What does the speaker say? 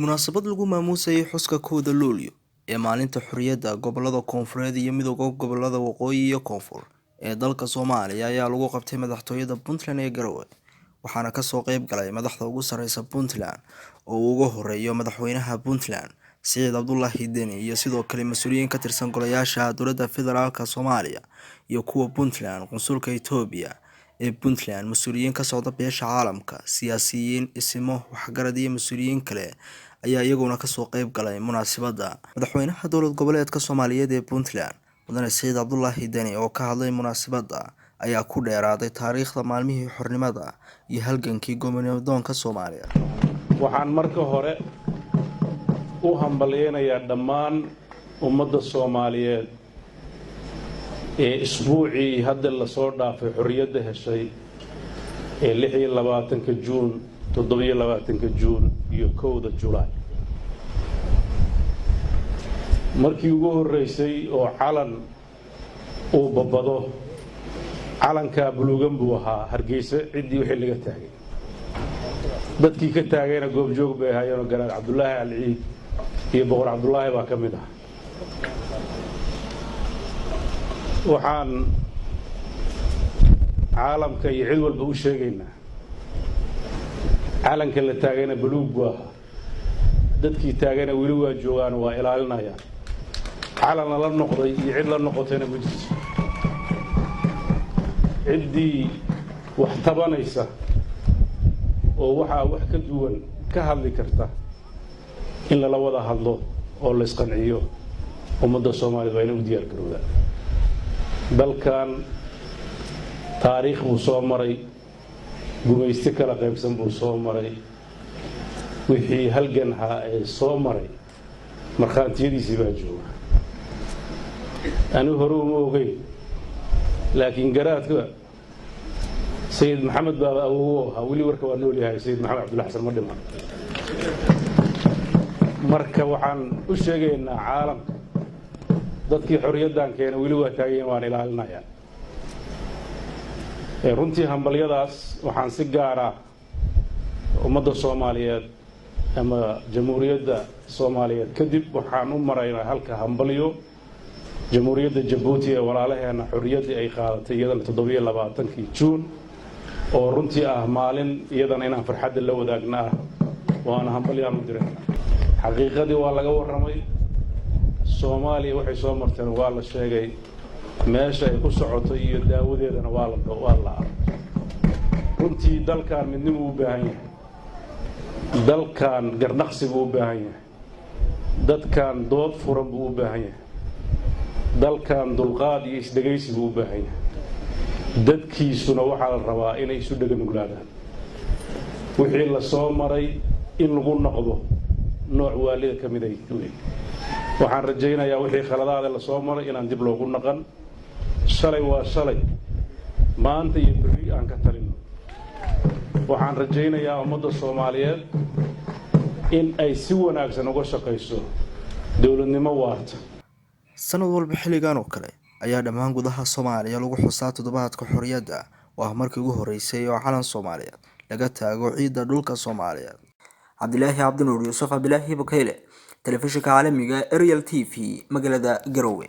munaasabad lagu maamuusayay xuska kooda Luulyo ee maalinta xurriyadda gobolada Koonfureed iyo midowga gobolada Waqooyi iyo Koonfur ee dalka Soomaaliya ayaa lagu qabtay madaxtooyada Puntland ee Garowe waxaana ka soo qayb galay madaxda ugu sareysa Puntland oo ugu horeeyo madaxweynaha Puntland Siciid Cabdullaahi Deni iyo sidoo kale mas'uuliyiin ka tirsan golayaasha dowladda federaalka Soomaaliya iyo kuwa Puntland qunsulka Itoobiya ee Puntland mas'uuliyiin ka socda beesha caalamka siyaasiyiin isimo waxgarad iyo mas'uuliyiin kale ayaa iyaguna ka soo qayb galay munaasabadda madaxweynaha dowlad goboleedka Soomaaliyeed ee Puntland mudane Siciid Cabdullaahi Deni oo ka hadlay munaasabadda ayaa ku dheeraaday taariikhda maalmihii xornimada iyo halgankii gobonimada Soomaaliya. waxaan marka hore u hambalyeeynaa dhammaan ummadda Soomaaliyeed ee isbuucii hadda la soo dhaafay xorriyadda heshay ee 26 Juun 27 Juun iyo 1 July markii ugu horeysay oo calan uu babado calanka buluugan buu ahaa Hargeysa cidii wixii laga taagay dadkii ka taagayna goob joog bay ahaayeen Garaad Cabdullaahi Alciid iyo Boqor Cabdullaahi baa ka mid ah waxaan caalamka iyo cid walba u sheegaynaa calanka la taagayna buluug buu ahaa dadkii taagayna weli waa joogaan waa ilaalinayaan calan la noqday iyo cid la noqotayna ma jirto ciddii wax tabanaysa oo waxaa wax ka duwan ka hadli karta in lala wada hadlo oo la isqanciyo ummadda Soomaaliyeed waa inay u diyaar garoobaan dalkan taariikh uu soo maray gumaysti kala qaybsan buu soo maray wixii halgan ahaa ee soo maray markhaantiyadiisii baa jooga anigu hore uma ogeyn laakiin garaadka Sayid Maxamed baa awoow ahaa weli warka waa nool yahay Sayid Maxamed Cabdullaahi Xasan ma dhiman marka waxaan u sheegaynaa caalamka dadkii xorriyaddan keenay weli waa taageen waan ilaalinayaa runtii hambalyadaas waxaan si gaar ah ummadda Soomaaliyeed ama jamhuuriyadda Soomaaliyeed kadib waxaan u maraynaa halka hambalyo jamhuuriyadda Djibouti ee walaalaheena xorriyadda ay qaadatay iyadana 27 Juun oo runtii ah maalin iyadana inaan farxadda la wadaagna waana hambalyaan u diray xaqiiqadii waa laga waramay Soomaaliya waxay soo marteen waa la sheegay meesha ay ku socoto iyo daawadeedana waa la runtii dalkan midnimo u baahan yahay dalkan garnaqsi buu u baahan yahay dadkan dood furan buu u baahan yahay dalkan dulqaad iyo isdhagaysi buu u baahan yahay dadkiisuna waxaa la rabaa inay isu dhaganuglaadaan wixii la soo maray in lagu noqdo nooc waalida ka mid ay waxaan rajaynayaa wixii khaladaad la soo maray inaan dib loogu naqan shalay waa shalay maanta iyo berri aan ka talino waxaan rajaynayaa ummadda Soomaaliyeed in ay si wanaagsan uga shaqeyso dawladnimo waarta sanad walba xilligan oo kale ayaa dhammaan gudaha Soomaaliya lagu xusaa toddobaadka xorriyadda waa markii ugu horeysay oo calan Soomaaliyeed laga taago ciidda dhulka Soomaaliyeed Cabdilaahi Cabdinuur Yuusuf Cabdilaahi Bakeyle telefishinka caalamiga Ariel TV magaalada Garowe.